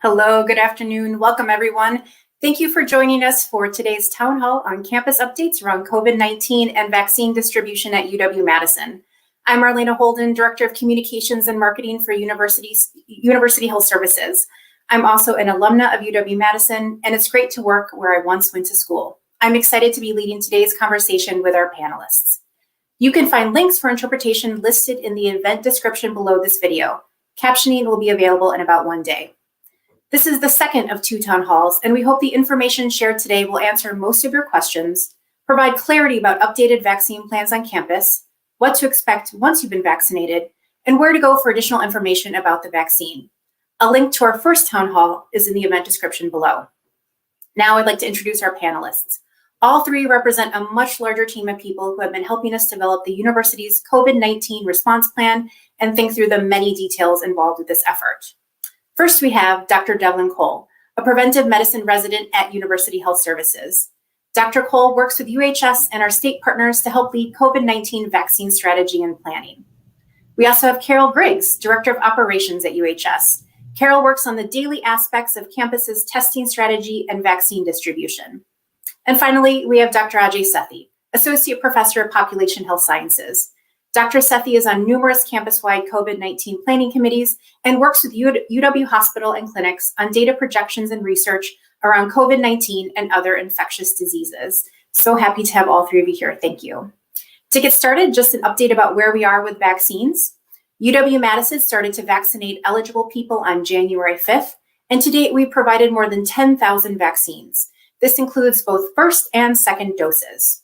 Hello, good afternoon. Welcome, everyone. Thank you for joining us for today's town hall on campus updates around COVID-19 and vaccine distribution at UW-Madison. I'm Marlena Holden, Director of Communications and Marketing for University Health Services. I'm also an alumna of UW-Madison, and it's great to work where I once went to school. I'm excited to be leading today's conversation with our panelists. You can find links for interpretation listed in the event description below this video. Captioning will be available in about 1 day. This is the second of 2 town halls, and we hope the information shared today will answer most of your questions, provide clarity about updated vaccine plans on campus, what to expect once you've been vaccinated, and where to go for additional information about the vaccine. A link to our first town hall is in the event description below. Now I'd like to introduce our panelists. All 3 represent a much larger team of people who have been helping us develop the university's COVID-19 response plan and think through the many details involved with this effort. First, we have Dr. Devlin Cole, a preventive medicine resident at University Health Services. Dr. Cole works with UHS and our state partners to help lead COVID-19 vaccine strategy and planning. We also have Carol Griggs, Director of Operations at UHS. Carol works on the daily aspects of campus's testing strategy and vaccine distribution. And finally, we have Dr. Ajay Sethi, Associate Professor of Population Health Sciences. Dr. Sethi is on numerous campus-wide COVID-19 planning committees and works with UW Hospital and clinics on data projections and research around COVID-19 and other infectious diseases. So happy to have all 3 of you here. Thank you. To get started, just an update about where we are with vaccines. UW-Madison started to vaccinate eligible people on January 5th, and to date, we've provided more than 10,000 vaccines. This includes both first and second doses.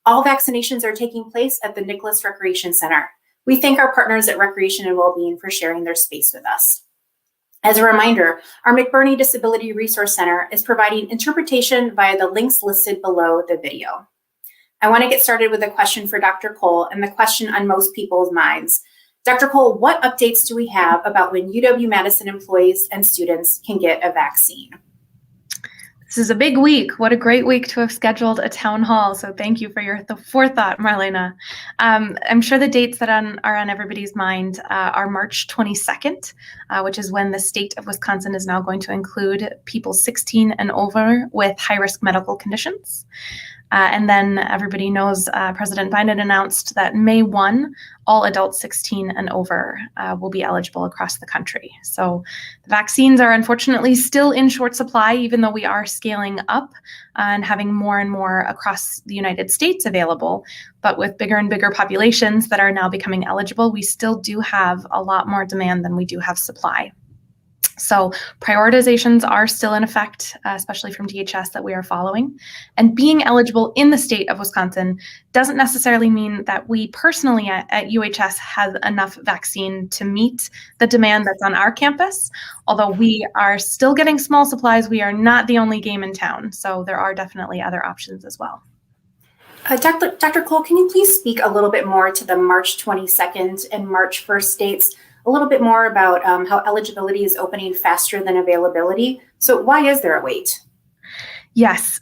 All vaccinations are taking place at the Nicholas Recreation Center. We thank our partners at Recreation and Wellbeing for sharing their space with us. As a reminder, our McBurney Disability Resource Center is providing interpretation via the links listed below the video. I want to get started with a question for Dr. Cole and the question on most people's minds. Dr. Cole, what updates do we have about when UW-Madison employees and students can get a vaccine? This is a big week. What a great week to have scheduled a town hall. So thank you for your forethought, Marlena. I'm sure the dates that are on everybody's mind are March 22nd, which is when the state of Wisconsin is now going to include people 16 and over with high-risk medical conditions. And then everybody knows President Biden announced that May 1, all adults 16 and over will be eligible across the country. So the vaccines are unfortunately still in short supply, even though we are scaling up and having more and more across the United States available. But with bigger and bigger populations that are now becoming eligible, we still do have a lot more demand than we do have supply. So prioritizations are still in effect, especially from DHS, that we are following. And being eligible in the state of Wisconsin doesn't necessarily mean that we personally at UHS have enough vaccine to meet the demand that's on our campus. Although we are still getting small supplies, we are not the only game in town. So there are definitely other options as well. Dr. Cole, can you please speak a little bit more to the March 22nd and March 1st dates? A little bit more about how eligibility is opening faster than availability. So why is there a wait? Yes.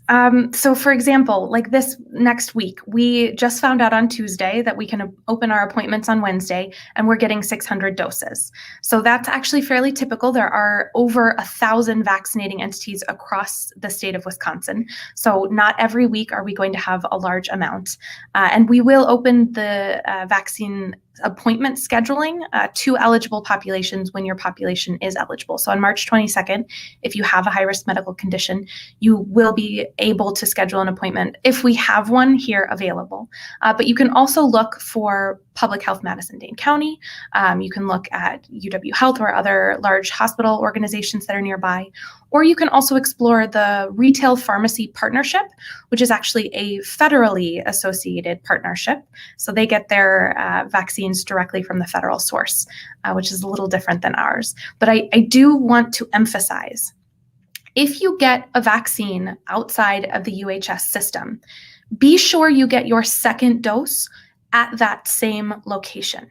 So for example, like this next week, we just found out on Tuesday that we can open our appointments on Wednesday, and we're getting 600 doses. So that's actually fairly typical. There are over 1,000 vaccinating entities across the state of Wisconsin. So not every week are we going to have a large amount. And we will open the vaccine appointment scheduling to eligible populations when your population is eligible. So on March 22nd, if you have a high-risk medical condition, you will be able to schedule an appointment if we have one here available. But you can also look for Public Health Madison-Dane County. You can look at UW Health or other large hospital organizations that are nearby. Or you can also explore the Retail Pharmacy Partnership, which is actually a federally associated partnership. So they get their vaccines directly from the federal source, which is a little different than ours. But I do want to emphasize, if you get a vaccine outside of the UHS system, be sure you get your second dose at that same location.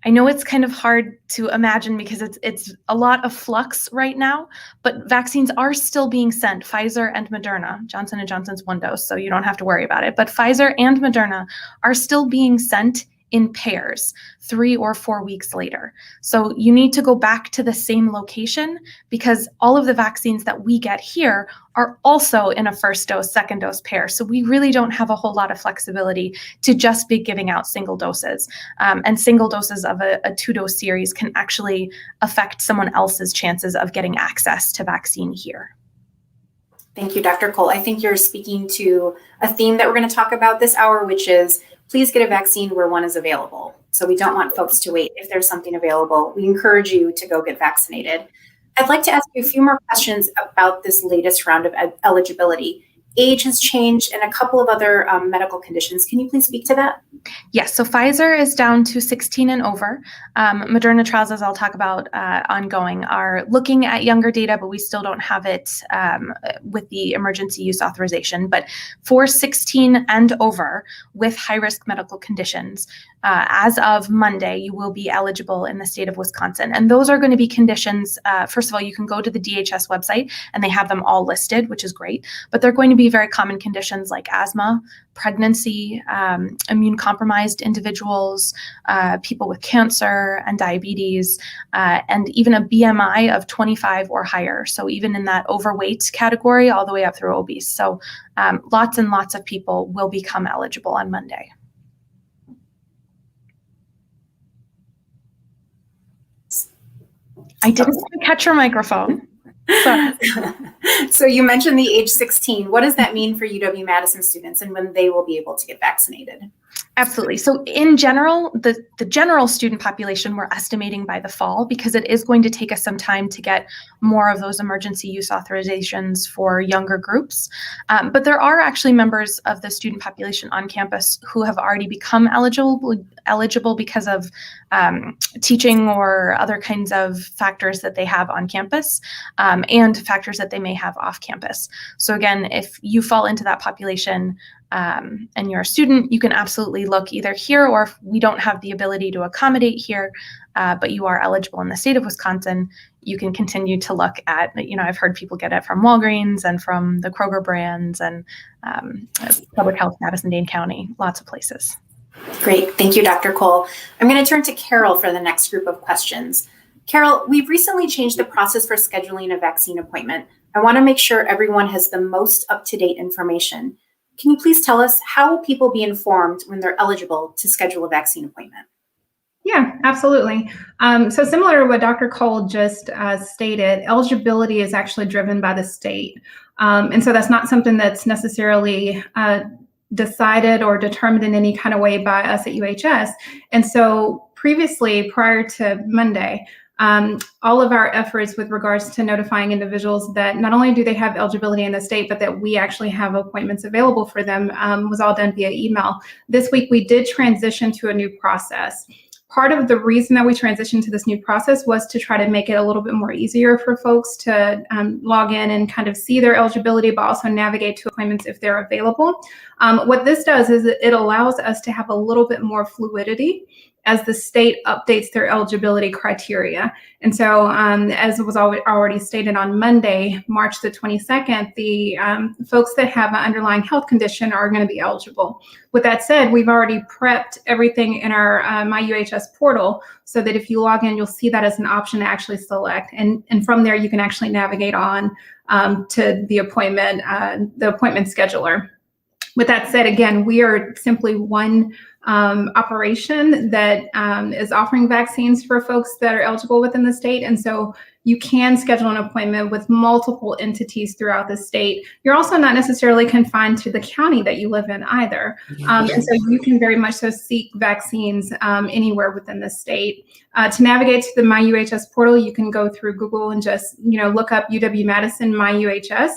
I know it's kind of hard to imagine because it's a lot of flux right now, but vaccines are still being sent, Pfizer and Moderna. Johnson & Johnson's 1 dose, so you don't have to worry about it. But Pfizer and Moderna are still being sent in pairs 3 or 4 weeks later. So you need to go back to the same location because all of the vaccines that we get here are also in a first dose, second dose pair. So we really don't have a whole lot of flexibility to just be giving out single doses. And single doses of a 2-dose series can actually affect someone else's chances of getting access to vaccine here. Thank you, Dr. Cole. I think you're speaking to a theme that we're going to talk about this hour, which is please get a vaccine where one is available. So we don't want folks to wait if there's something available. We encourage you to go get vaccinated. I'd like to ask you a few more questions about this latest round of eligibility. Age has changed and a couple of other medical conditions. Can you please speak to that? Yes, so Pfizer is down to 16 and over. Moderna trials, as I'll talk about ongoing, are looking at younger data, but we still don't have it with the emergency use authorization. But for 16 and over with high-risk medical conditions, as of Monday, you will be eligible in the state of Wisconsin. And those are going to be conditions, first of all, you can go to the DHS website and they have them all listed, which is great. But they're going to be very common conditions like asthma, pregnancy, immune-compromised individuals, people with cancer and diabetes, and even a BMI of 25 or higher. So even in that overweight category, all the way up through obese. So lots and lots of people will become eligible on Monday. I didn't catch your microphone. Sorry. So you mentioned the age 16. What does that mean for UW-Madison students and when they will be able to get vaccinated? Absolutely. So in general, the general student population we're estimating by the fall, because it is going to take us some time to get more of those emergency use authorizations for younger groups. But there are actually members of the student population on campus who have already become eligible because of teaching or other kinds of factors that they have on campus and factors that they may have off campus. So again, if you fall into that population, and you're a student, you can absolutely look either here, or if we don't have the ability to accommodate here, but you are eligible in the state of Wisconsin, you can continue to look at, I've heard people get it from Walgreens and from the Kroger brands and Public Health, Madison-Dane County, lots of places. Great. Thank you, Dr. Cole. I'm going to turn to Carol for the next group of questions. Carol, we've recently changed the process for scheduling a vaccine appointment. I want to make sure everyone has the most up-to-date information. Can you please tell us how will people be informed when they're eligible to schedule a vaccine appointment? Yeah, absolutely. So similar to what Dr. Cole just stated, eligibility is actually driven by the state. And so that's not something that's necessarily decided or determined in any kind of way by us at UHS. And so previously, prior to Monday, all of our efforts with regards to notifying individuals that not only do they have eligibility in the state, but that we actually have appointments available for them was all done via email. This week, we did transition to a new process. Part of the reason that we transitioned to this new process was to try to make it a little bit more easier for folks to log in and kind of see their eligibility, but also navigate to appointments if they're available. What this does is it allows us to have a little bit more fluidity as the state updates their eligibility criteria. And so as was already stated on Monday, March the 22nd, the folks that have an underlying health condition are going to be eligible. With that said, we've already prepped everything in our My UHS portal so that if you log in, you'll see that as an option to actually select. And from there, you can actually navigate on to the appointment scheduler. With that said, again, we are simply one operation that is offering vaccines for folks that are eligible within the state. And so you can schedule an appointment with multiple entities throughout the state. You're also not necessarily confined to the county that you live in either. And so you can very much so seek vaccines anywhere within the state. To navigate to the My UHS portal, you can go through Google and just look up UW-Madison My UHS.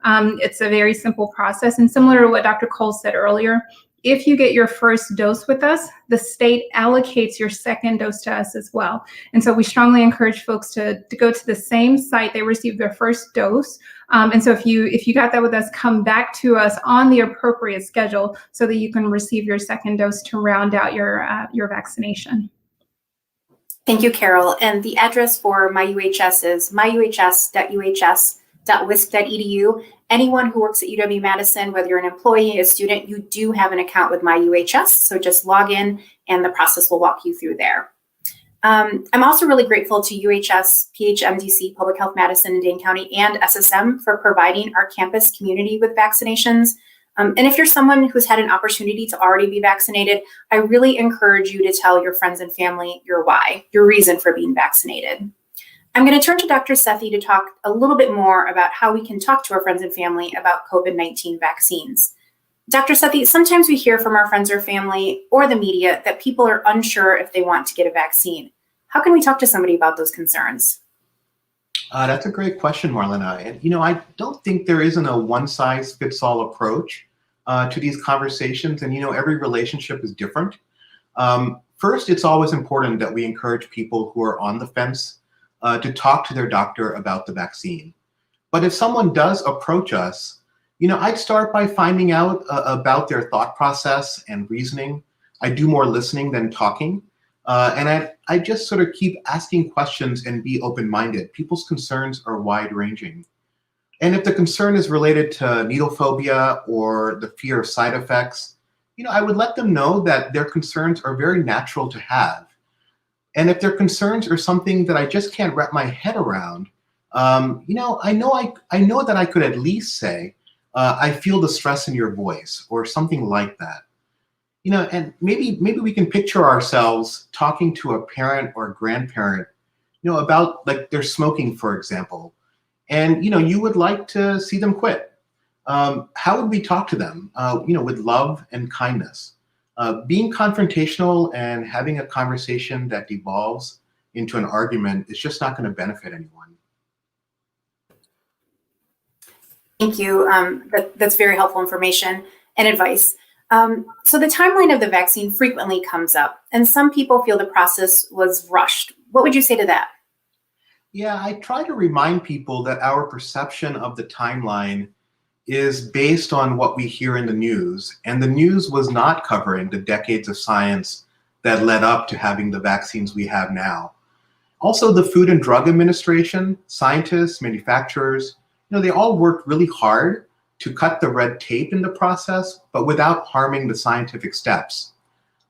It's a very simple process. And similar to what Dr. Cole said earlier, if you get your first dose with us, the state allocates your second dose to us as well. And so we strongly encourage folks to go to the same site they received their first dose. And so if you got that with us, come back to us on the appropriate schedule so that you can receive your second dose to round out your vaccination. Thank you, Carol. And the address for My UHS is myuhs.uhs.edu. UW.wisc.edu. Anyone who works at UW-Madison, whether you're an employee, a student, you do have an account with My UHS. So just log in and the process will walk you through there. I'm also really grateful to UHS, PHMDC, Public Health Madison and Dane County, and SSM for providing our campus community with vaccinations. And if you're someone who's had an opportunity to already be vaccinated, I really encourage you to tell your friends and family your why, your reason for being vaccinated. I'm going to turn to Dr. Sethi to talk a little bit more about how we can talk to our friends and family about COVID-19 vaccines. Dr. Sethi, sometimes we hear from our friends or family or the media that people are unsure if they want to get a vaccine. How can we talk to somebody about those concerns? That's a great question, Marlena. And, I don't think there isn't a one-size-fits-all approach to these conversations. And, every relationship is different. First, it's always important that we encourage people who are on the fence to talk to their doctor about the vaccine. But if someone does approach us, I'd start by finding out about their thought process and reasoning. I do more listening than talking. And I just sort of keep asking questions and be open-minded. People's concerns are wide-ranging. And if the concern is related to needle phobia or the fear of side effects, I would let them know that their concerns are very natural to have. And if their concerns are something that I just can't wrap my head around, I know that I could at least say, I feel the stress in your voice or something like that. And maybe we can picture ourselves talking to a parent or a grandparent, about like their smoking, for example, and, you would like to see them quit. How would we talk to them, with love and kindness? Being confrontational and having a conversation that devolves into an argument is just not going to benefit anyone. Thank you. That's very helpful information and advice. So the timeline of the vaccine frequently comes up, and some people feel the process was rushed. What would you say to that? Yeah, I try to remind people that our perception of the timeline is based on what we hear in the news, and the news was not covering the decades of science that led up to having the vaccines we have now. Also, the Food and Drug Administration, scientists, manufacturers, they all worked really hard to cut the red tape in the process, but without harming the scientific steps.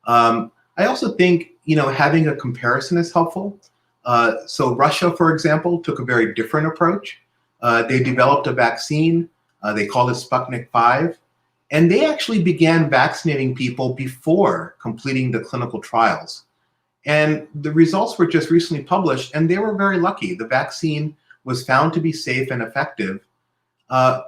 I also think, having a comparison is helpful. So Russia, for example, took a very different approach. They developed a vaccine, they called it Sputnik 5, and they actually began vaccinating people before completing the clinical trials. And the results were just recently published, and they were very lucky. The vaccine was found to be safe and effective.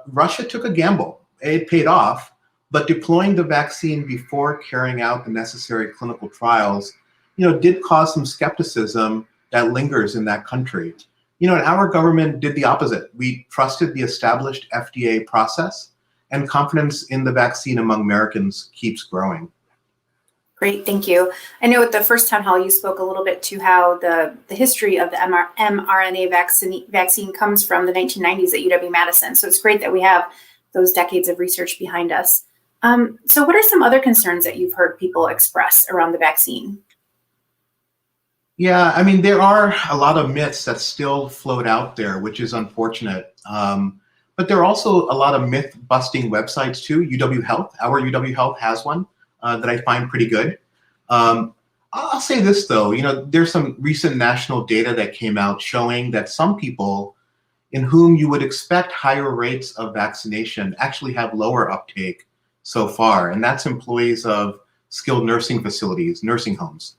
Russia took a gamble. It paid off, but deploying the vaccine before carrying out the necessary clinical trials, did cause some skepticism that lingers in that country. And our government did the opposite. We trusted the established FDA process, and confidence in the vaccine among Americans keeps growing. Great, thank you. I know at the first town hall you spoke a little bit to how the history of the mRNA vaccine comes from the 1990s at UW-Madison. So it's great that we have those decades of research behind us. So what are some other concerns that you've heard people express around the vaccine? Yeah, there are a lot of myths that still float out there, which is unfortunate. But there are also a lot of myth-busting websites too. UW Health, our UW Health has one that I find pretty good. I'll say this though, there's some recent national data that came out showing that some people in whom you would expect higher rates of vaccination actually have lower uptake so far. And that's employees of skilled nursing facilities, nursing homes.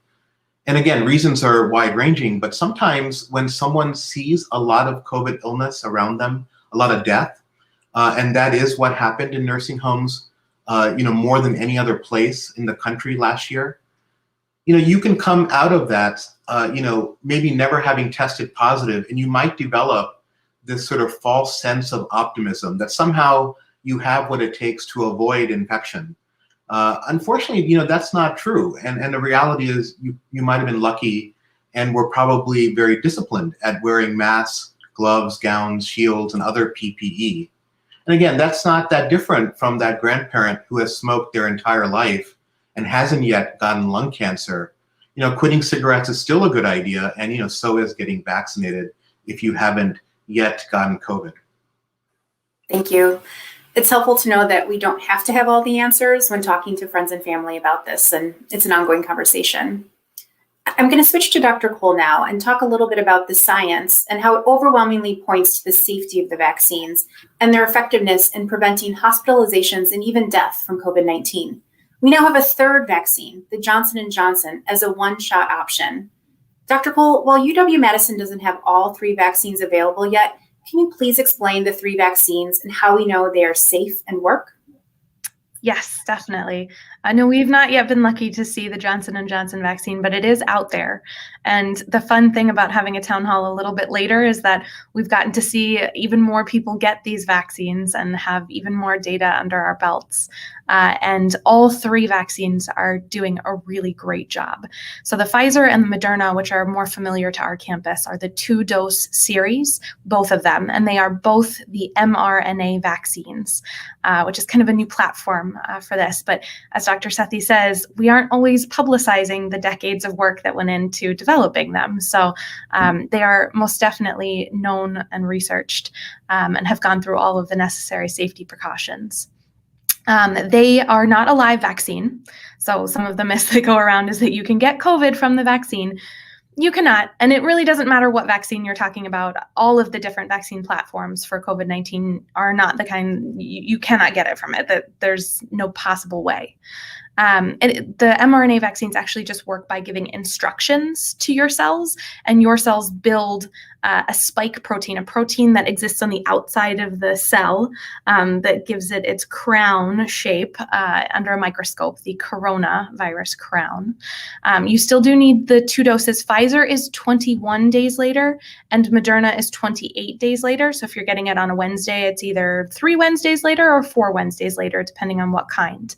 And again, reasons are wide-ranging, but sometimes when someone sees a lot of COVID illness around them, a lot of death, and that is what happened in nursing homes, more than any other place in the country last year, you can come out of that, maybe never having tested positive, and you might develop this sort of false sense of optimism that somehow you have what it takes to avoid infection. Unfortunately, that's not true. And the reality is you might have been lucky and were probably very disciplined at wearing masks, gloves, gowns, shields, and other PPE. And again, that's not that different from that grandparent who has smoked their entire life and hasn't yet gotten lung cancer. Quitting cigarettes is still a good idea, and so is getting vaccinated if you haven't yet gotten COVID. Thank you. It's helpful to know that we don't have to have all the answers when talking to friends and family about this, and it's an ongoing conversation. I'm going to switch to Dr. Cole now and talk a little bit about the science and how it overwhelmingly points to the safety of the vaccines and their effectiveness in preventing hospitalizations and even death from COVID-19. We now have a third vaccine, the Johnson & Johnson, as a one-shot option. Dr. Cole, while UW-Madison doesn't have all 3 vaccines available yet, can you please explain the 3 vaccines and how we know they are safe and work? Yes, definitely. I know we've not yet been lucky to see the Johnson & Johnson vaccine, but it is out there. And the fun thing about having a town hall a little bit later is that we've gotten to see even more people get these vaccines and have even more data under our belts. And all 3 vaccines are doing a really great job. So the Pfizer and the Moderna, which are more familiar to our campus, are the 2-dose series, both of them, and they are both the mRNA vaccines, which is kind of a new platform for this. But as Dr. Sethi says, we aren't always publicizing the decades of work that went into developing them. So they are most definitely known and researched and have gone through all of the necessary safety precautions. They are not a live vaccine. So some of the myths that go around is that you can get COVID from the vaccine. You cannot, and it really doesn't matter what vaccine you're talking about. All of the different vaccine platforms for COVID-19 are not the kind, you cannot get it from it, that there's no possible way. The mRNA vaccines actually just work by giving instructions to your cells, and your cells build a spike protein, a protein that exists on the outside of the cell that gives it its crown shape under a microscope, the coronavirus crown. You still do need the 2 doses. Pfizer is 21 days later, and Moderna is 28 days later. So if you're getting it on a Wednesday, it's either 3 Wednesdays later or 4 Wednesdays later, depending on what kind.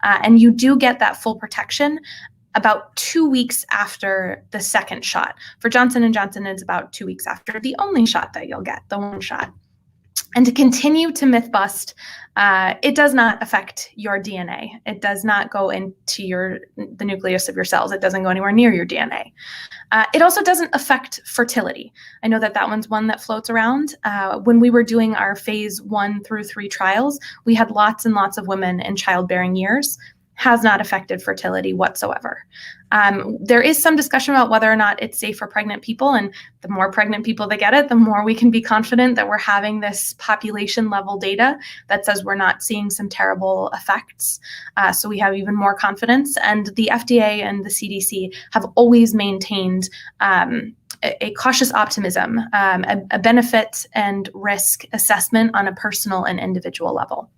And you do get that full protection about 2 weeks after the second shot. For Johnson & Johnson, it's about 2 weeks after the only shot that you'll get, the one shot. And to continue to myth bust, it does not affect your DNA. It does not go into the nucleus of your cells. It doesn't go anywhere near your DNA. It also doesn't affect fertility. I know that one's one that floats around. When we were doing our phase 1 through 3 trials, we had lots and lots of women in childbearing years. Has not affected fertility whatsoever. There is some discussion about whether or not it's safe for pregnant people, and the more pregnant people that get it, the more we can be confident that we're having this population level data that says we're not seeing some terrible effects. So we have even more confidence, and the FDA and the CDC have always maintained a cautious optimism, a benefit and risk assessment on a personal and individual level.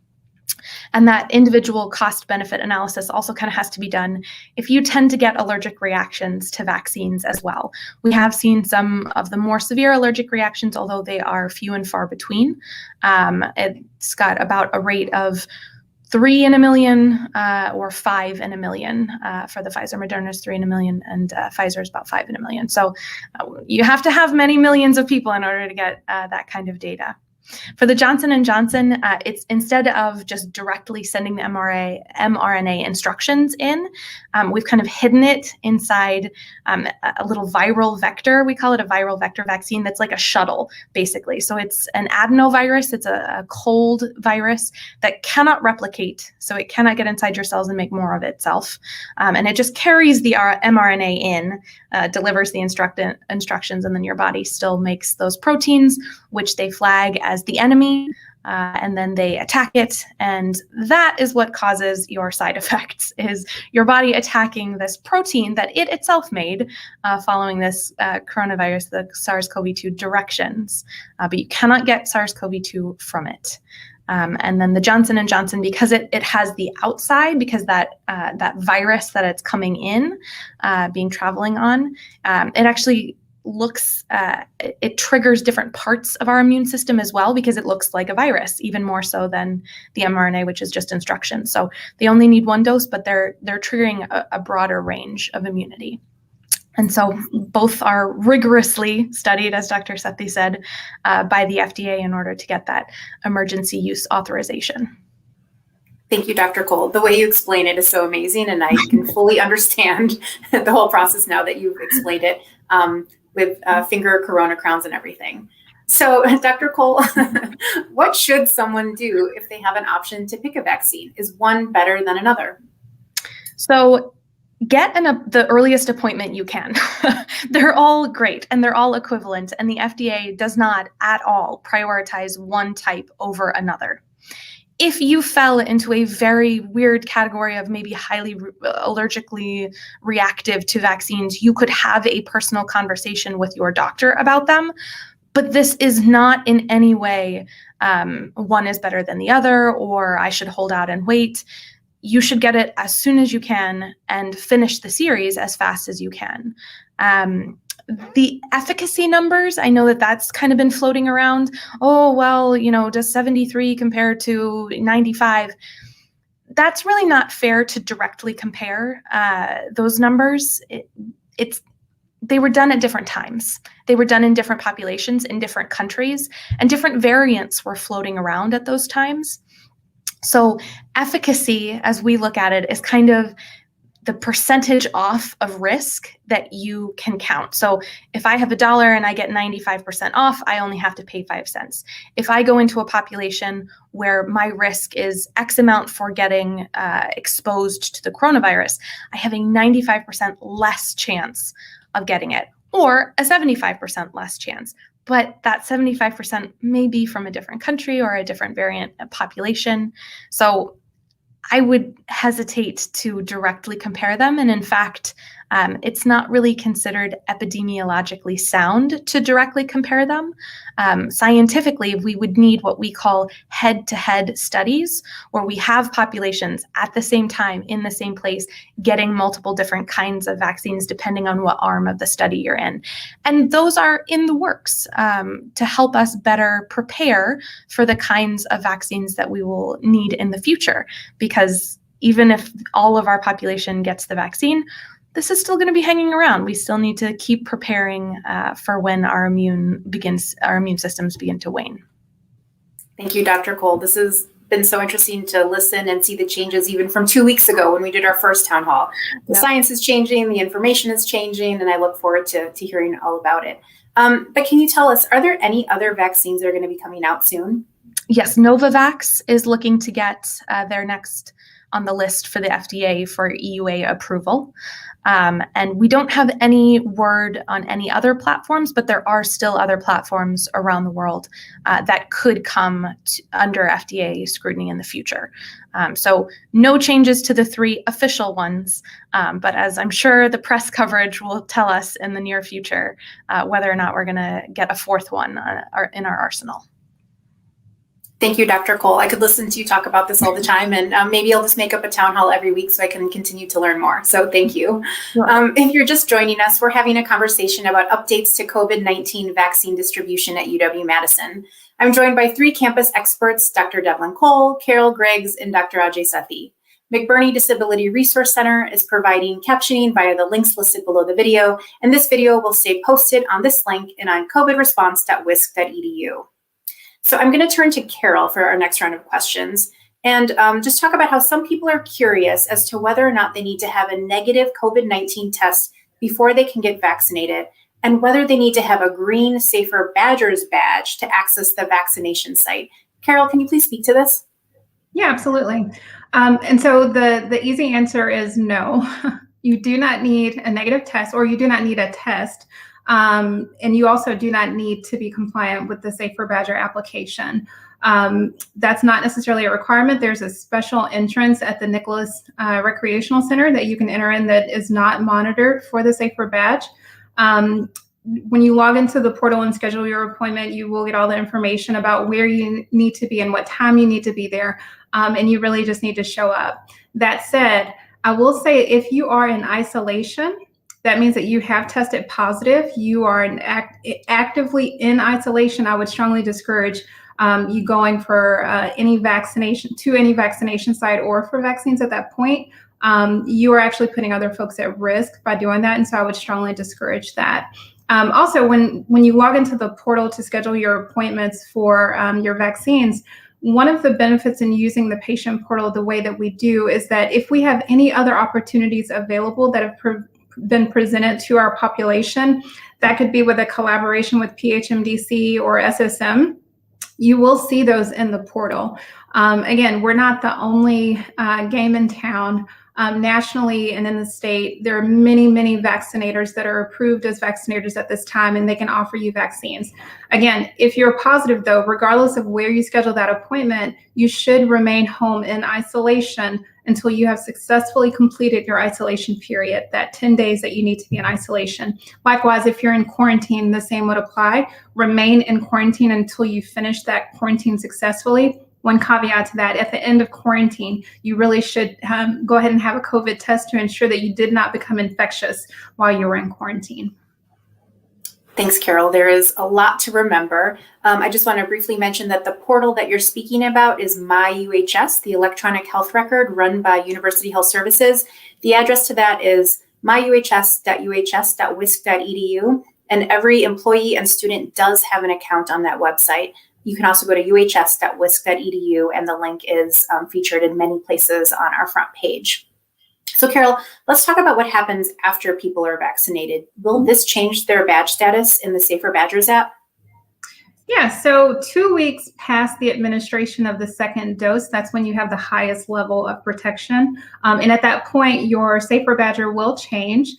And that individual cost benefit analysis also kind of has to be done if you tend to get allergic reactions to vaccines as well. We have seen some of the more severe allergic reactions, although they are few and far between. It's got about a rate of 3 in a million or 5 in a million for the Pfizer. Moderna's 3 in a million, and Pfizer is about 5 in a million. So you have to have many millions of people in order to get that kind of data. For the Johnson & Johnson, it's instead of just directly sending the mRNA instructions in, we've kind of hidden it inside a little viral vector. We call it a viral vector vaccine that's like a shuttle, basically. So it's an adenovirus. It's a cold virus that cannot replicate. So it cannot get inside your cells and make more of itself. And it just carries the mRNA in, delivers the instructions, and then your body still makes those proteins, which they flag as the enemy, and then they attack it, and that is what causes your side effects, is your body attacking this protein that it itself made following this coronavirus, the SARS-CoV-2 directions, but you cannot get SARS-CoV-2 from it. And then the Johnson & Johnson, because it has the outside, because that virus that it's coming in, being traveling on, it actually looks, it triggers different parts of our immune system as well, because it looks like a virus, even more so than the mRNA, which is just instructions. So they only need 1 dose, but they're triggering a broader range of immunity. And so both are rigorously studied, as Dr. Sethi said, by the FDA in order to get that emergency use authorization. Thank you, Dr. Cole. The way you explain it is so amazing, and I can fully understand the whole process now that you've explained it with finger corona crowns and everything. So, Dr. Cole, what should someone do if they have an option to pick a vaccine? Is one better than another? So get the earliest appointment you can. They're all great and they're all equivalent, and the FDA does not at all prioritize one type over another. If you fell into a very weird category of maybe highly allergically reactive to vaccines, you could have a personal conversation with your doctor about them. But this is not in any way one is better than the other, or I should hold out and wait. You should get it as soon as you can and finish the series as fast as you can. The efficacy numbers, I know that that's kind of been floating around. Oh, well, does 73 compare to 95? That's really not fair to directly compare those numbers. They were done at different times. They were done in different populations in different countries, and different variants were floating around at those times. So efficacy, as we look at it, is kind of the percentage off of risk that you can count. So if I have $1 and I get 95% off, I only have to pay 5 cents. If I go into a population where my risk is X amount for getting exposed to the coronavirus, I have a 95% less chance of getting it, or a 75% less chance. But that 75% may be from a different country or a different variant population. So I would hesitate to directly compare them. And in fact, it's not really considered epidemiologically sound to directly compare them. Scientifically, we would need what we call head-to-head studies, where we have populations at the same time in the same place getting multiple different kinds of vaccines depending on what arm of the study you're in. And those are in the works to help us better prepare for the kinds of vaccines that we will need in the future. Because even if all of our population gets the vaccine, this is still going to be hanging around. We still need to keep preparing for when our immune systems begin to wane. Thank you, Dr. Cole. This has been so interesting to listen and see the changes even from 2 weeks ago when we did our first town hall. The science is changing, the information is changing, and I look forward to hearing all about it. But can you tell us, are there any other vaccines that are going to be coming out soon? Yes, Novavax is looking to get their next on the list for the FDA for EUA approval. And we don't have any word on any other platforms, but there are still other platforms around the world that could come under FDA scrutiny in the future. So no changes to the 3 official ones, but as I'm sure the press coverage will tell us in the near future, whether or not we're going to get a 4th one in our arsenal. Thank you, Dr. Cole. I could listen to you talk about this all the time, and maybe I'll just make up a town hall every week so I can continue to learn more. So thank you. Sure. If you're just joining us, we're having a conversation about updates to COVID-19 vaccine distribution at UW-Madison. I'm joined by 3 campus experts, Dr. Devlin Cole, Carol Griggs, and Dr. Ajay Sethi. McBurney Disability Resource Center is providing captioning via the links listed below the video, and this video will stay posted on this link and on covidresponse.wisc.edu. So I'm going to turn to Carol for our next round of questions and just talk about how some people are curious as to whether or not they need to have a negative COVID-19 test before they can get vaccinated, and whether they need to have a green Safer Badgers badge to access the vaccination site. Carol, can you please speak to this? Yeah, absolutely. And so the easy answer is no. You do not need a negative test, or you do not need a test. And you also do not need to be compliant with the Safer Badger application. That's not necessarily a requirement. There's a special entrance at the Nicholas Recreational Center that you can enter in that is not monitored for the Safer Badge. When you log into the portal and schedule your appointment, you will get all the information about where you need to be and what time you need to be there. And you really just need to show up. That said, I will say if you are in isolation, that means that you have tested positive, you are actively in isolation, I would strongly discourage you going for any vaccination site or for vaccines at that point. You are actually putting other folks at risk by doing that, and so I would strongly discourage that. Also, when you log into the portal to schedule your appointments for your vaccines, one of the benefits in using the patient portal the way that we do is that if we have any other opportunities available that have been presented to our population. That could be with a collaboration with PHMDC or SSM. You will see those in the portal. Again, we're not the only game in town. Nationally and in the state, there are many, many vaccinators that are approved as vaccinators at this time, and they can offer you vaccines. Again, if you're positive, though, regardless of where you schedule that appointment, you should remain home in isolation until you have successfully completed your isolation period, that 10 days that you need to be in isolation. Likewise, if you're in quarantine, the same would apply. Remain in quarantine until you finish that quarantine successfully. One caveat to that, at the end of quarantine, you really should go ahead and have a COVID test to ensure that you did not become infectious while you were in quarantine. Thanks, Carol. There is a lot to remember. I just want to briefly mention that the portal that you're speaking about is MyUHS, the electronic health record run by University Health Services. The address to that is myuhs.uhs.wisc.edu, and every employee and student does have an account on that website. You can also go to uhs.wisc.edu, and the link is featured in many places on our front page. So Carol, let's talk about what happens after people are vaccinated. Will this change their badge status in the Safer Badgers app? Yeah, so 2 weeks past the administration of the second dose, that's when you have the highest level of protection. And at that point, your Safer Badger will change.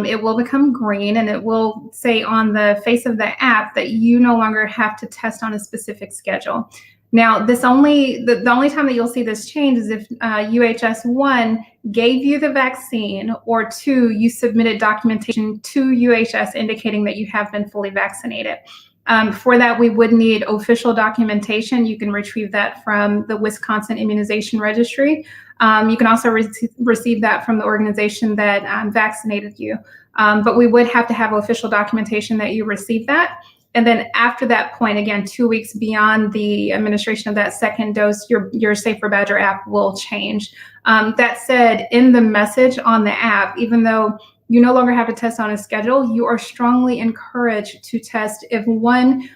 It will become green, and it will say on the face of the app that you no longer have to test on a specific schedule. Now, the only time that you'll see this change is if UHS 1 gave you the vaccine, or 2, you submitted documentation to UHS indicating that you have been fully vaccinated. For that, we would need official documentation. You can retrieve that from the Wisconsin Immunization Registry. You can also receive that from the organization that vaccinated you. But we would have to have official documentation that you received that. And then after that point, again, 2 weeks beyond the administration of that second dose, your Safer Badger app will change. That said, in the message on the app, even though you no longer have to test on a schedule, you are strongly encouraged to test if, one,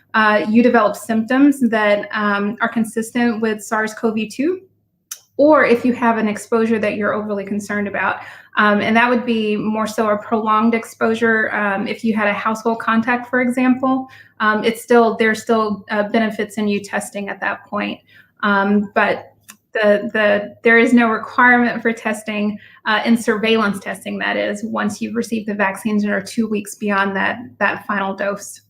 you develop symptoms that are consistent with SARS-CoV-2, or if you have an exposure that you're overly concerned about. And that would be more so a prolonged exposure. If you had a household contact, for example, there's still benefits in you testing at that point. But there is no requirement for testing in surveillance testing, that is, once you've received the vaccines and are 2 weeks beyond that final dose.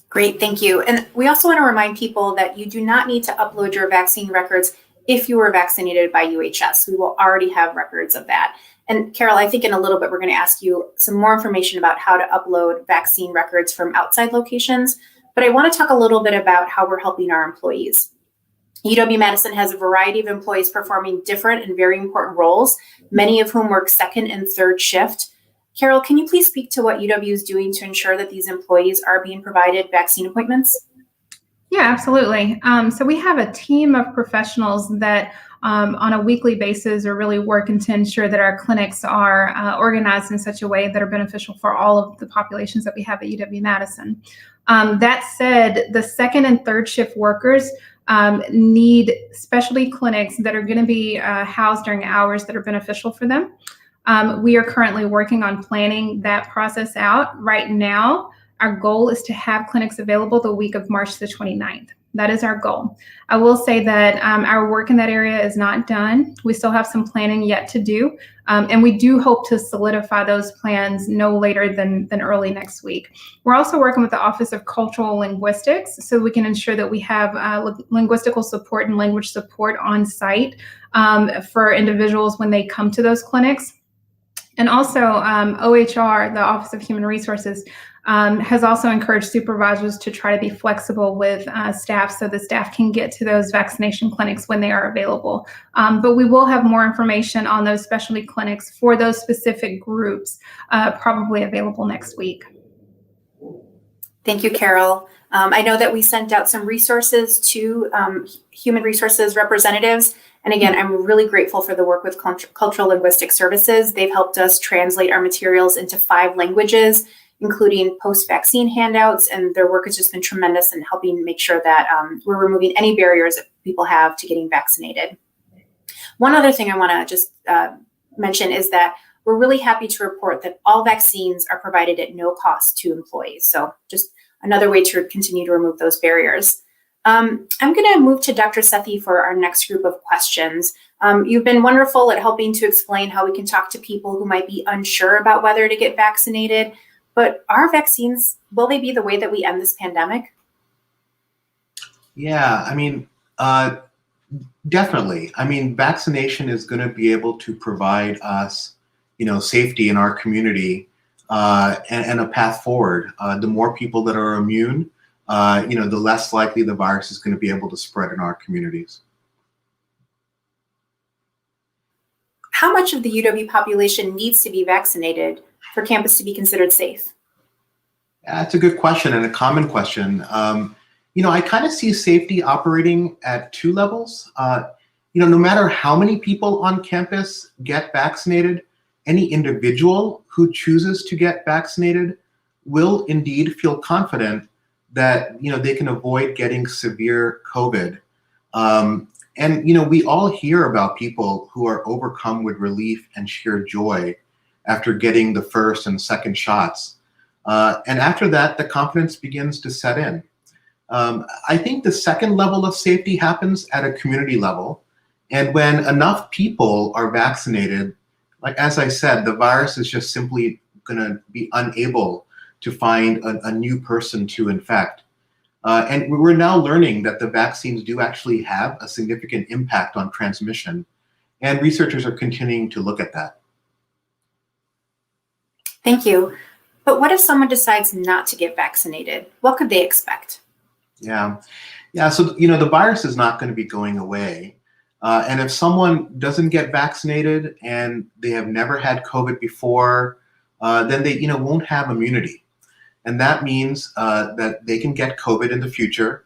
Great, thank you. And we also want to remind people that you do not need to upload your vaccine records if you were vaccinated by UHS. We will already have records of that. And Carol, I think in a little bit, we're going to ask you some more information about how to upload vaccine records from outside locations. But I want to talk a little bit about how we're helping our employees. UW-Madison has a variety of employees performing different and very important roles, many of whom work second and third shift. Carol, can you please speak to what UW is doing to ensure that these employees are being provided vaccine appointments? Yeah, absolutely. So we have a team of professionals that on a weekly basis are really working to ensure that our clinics are organized in such a way that are beneficial for all of the populations that we have at UW-Madison. That said, the second and third shift workers need specialty clinics that are going to be housed during hours that are beneficial for them. We are currently working on planning that process out. Right now, our goal is to have clinics available the week of March the 29th. That is our goal. I will say that our work in that area is not done. We still have some planning yet to do, and we do hope to solidify those plans no later than early next week. We're also working with the Office of Cultural Linguistics so we can ensure that we have linguistical support and language support on site for individuals when they come to those clinics. And also OHR, the Office of Human Resources, has also encouraged supervisors to try to be flexible with staff so the staff can get to those vaccination clinics when they are available. But we will have more information on those specialty clinics for those specific groups probably available next week. Thank you, Carol. I know that we sent out some resources to human resources representatives. And again, I'm really grateful for the work with Cultural Linguistic Services. They've helped us translate our materials into 5 languages, including post-vaccine handouts, and their work has just been tremendous in helping make sure that we're removing any barriers that people have to getting vaccinated. One other thing I want to just mention is that we're really happy to report that all vaccines are provided at no cost to employees. So just another way to continue to remove those barriers. I'm going to move to Dr. Sethi for our next group of questions. You've been wonderful at helping to explain how we can talk to people who might be unsure about whether to get vaccinated, but are vaccines, will they be the way that we end this pandemic? Yeah, I mean, definitely. I mean, vaccination is going to be able to provide us, safety in our community and a path forward. The more people that are immune, the less likely the virus is going to be able to spread in our communities. How much of the UW population needs to be vaccinated for campus to be considered safe? That's a good question and a common question. I kind of see safety operating at two levels. No matter how many people on campus get vaccinated, any individual who chooses to get vaccinated will indeed feel confident that they can avoid getting severe COVID. We all hear about people who are overcome with relief and sheer joy after getting the first and second shots. And after that, the confidence begins to set in. I think the second level of safety happens at a community level. And when enough people are vaccinated, like as I said, the virus is just simply going to be unable to find a new person to infect. And we're now learning that the vaccines do actually have a significant impact on transmission. And researchers are continuing to look at that. Thank you. But what if someone decides not to get vaccinated? What could they expect? Yeah. So, the virus is not going to be going away. And if someone doesn't get vaccinated and they have never had COVID before, then they, won't have immunity. And that means that they can get COVID in the future.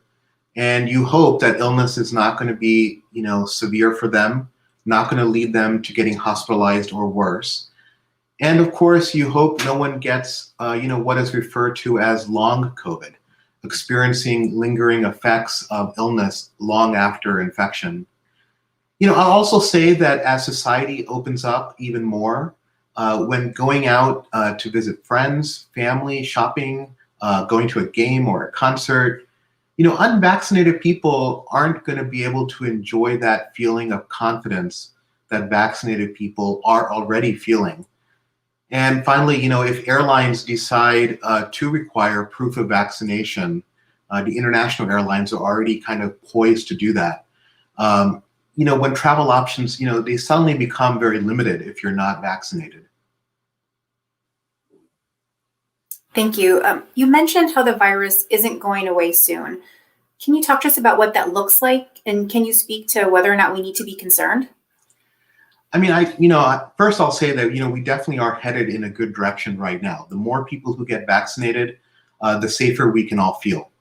And you hope that illness is not going to be, severe for them, not going to lead them to getting hospitalized or worse. And of course, you hope no one gets, what is referred to as long COVID, experiencing lingering effects of illness long after infection. I'll also say that as society opens up even more, when going out to visit friends, family, shopping, going to a game or a concert, unvaccinated people aren't going to be able to enjoy that feeling of confidence that vaccinated people are already feeling. And finally, if airlines decide to require proof of vaccination, the international airlines are already kind of poised to do that. When travel options, they suddenly become very limited if you're not vaccinated. Thank you. You mentioned how the virus isn't going away soon. Can you talk to us about what that looks like? And can you speak to whether or not we need to be concerned? I mean, first I'll say that, we definitely are headed in a good direction right now. The more people who get vaccinated, the safer we can all feel.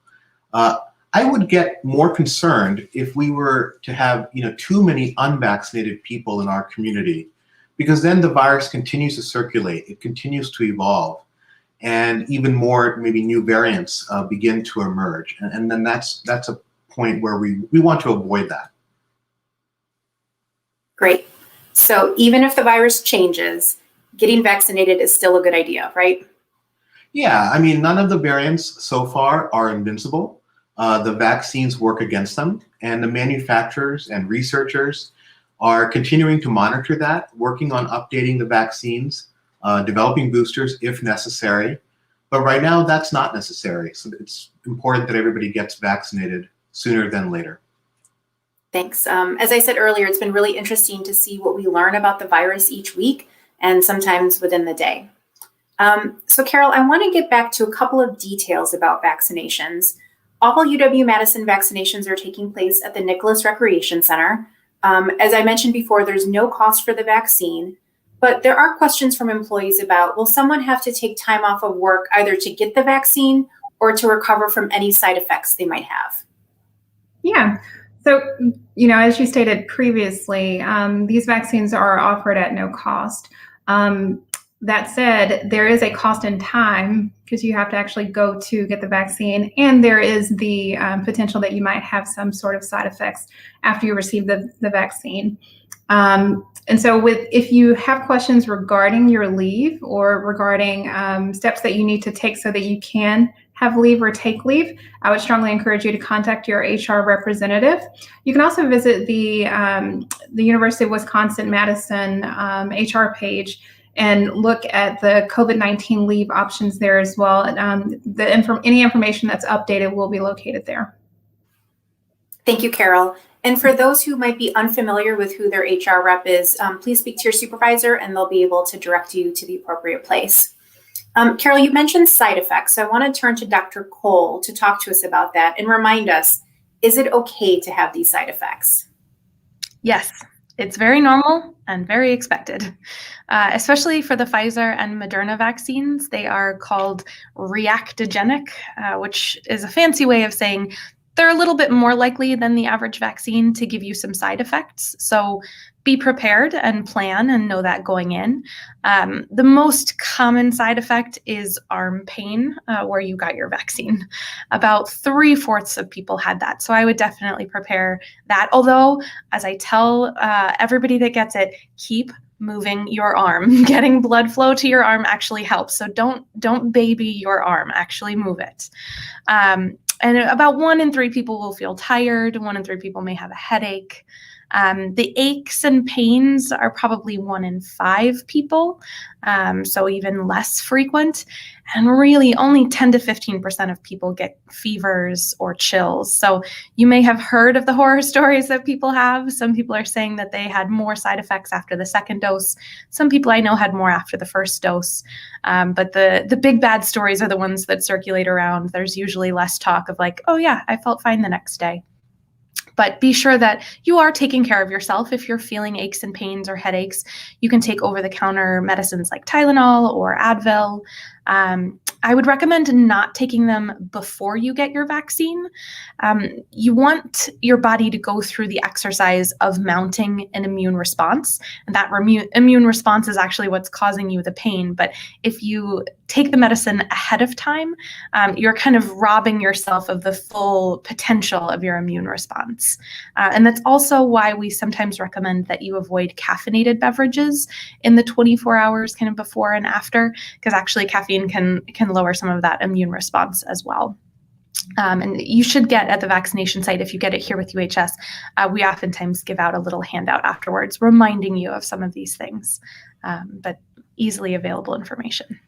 I would get more concerned if we were to have, too many unvaccinated people in our community, because then the virus continues to circulate, it continues to evolve, and even more maybe new variants begin to emerge. And then that's a point where we want to avoid that. Great. So even if the virus changes, getting vaccinated is still a good idea, right? Yeah, I mean, none of the variants so far are invincible. The vaccines work against them, and the manufacturers and researchers are continuing to monitor that, working on updating the vaccines, developing boosters if necessary. But right now, that's not necessary. So it's important that everybody gets vaccinated sooner than later. Thanks. As I said earlier, it's been really interesting to see what we learn about the virus each week and sometimes within the day. So Carol, I want to get back to a couple of details about vaccinations. All UW-Madison vaccinations are taking place at the Nicholas Recreation Center. As I mentioned before, there's no cost for the vaccine, but there are questions from employees about, will someone have to take time off of work either to get the vaccine or to recover from any side effects they might have? Yeah. So, as you stated previously, these vaccines are offered at no cost. That said, there is a cost in time because you have to actually go to get the vaccine, and there is the potential that you might have some sort of side effects after you receive the vaccine. And so if you have questions regarding your leave or regarding steps that you need to take so that you can have leave or take leave, I would strongly encourage you to contact your HR representative. You can also visit the University of Wisconsin-Madison HR page and look at the COVID-19 leave options there as well. Any information that's updated will be located there. Thank you, Carol. And for those who might be unfamiliar with who their HR rep is, please speak to your supervisor and they'll be able to direct you to the appropriate place. Carol, you mentioned side effects. So I want to turn to Dr. Cole to talk to us about that and remind us, is it okay to have these side effects? Yes, it's very normal and very expected, especially for the Pfizer and Moderna vaccines. They are called reactogenic, which is a fancy way of saying they're a little bit more likely than the average vaccine to give you some side effects. So be prepared and plan and know that going in. The most common side effect is arm pain where you got your vaccine. About 3/4 of people had that. So I would definitely prepare that. Although, as I tell everybody that gets it, keep moving your arm. Getting blood flow to your arm actually helps. So don't baby your arm, actually move it. And about 1 in 3 people will feel tired. 1 in 3 people may have a headache. The aches and pains are probably 1 in 5 people, so even less frequent. And really only 10 to 15% of people get fevers or chills. So you may have heard of the horror stories that people have. Some people are saying that they had more side effects after the second dose. Some people I know had more after the first dose. But the big bad stories are the ones that circulate around. There's usually less talk of like, oh yeah, I felt fine the next day. But be sure that you are taking care of yourself. If you're feeling aches and pains or headaches, you can take over-the-counter medicines like Tylenol or Advil. I would recommend not taking them before you get your vaccine. You want your body to go through the exercise of mounting an immune response. And that immune response is actually what's causing you the pain. But if you take the medicine ahead of time, you're kind of robbing yourself of the full potential of your immune response. And that's also why we sometimes recommend that you avoid caffeinated beverages in the 24 hours kind of before and after, because actually caffeine can lower some of that immune response as well. And you should get at the vaccination site, if you get it here with UHS, we oftentimes give out a little handout afterwards reminding you of some of these things, but easily available information.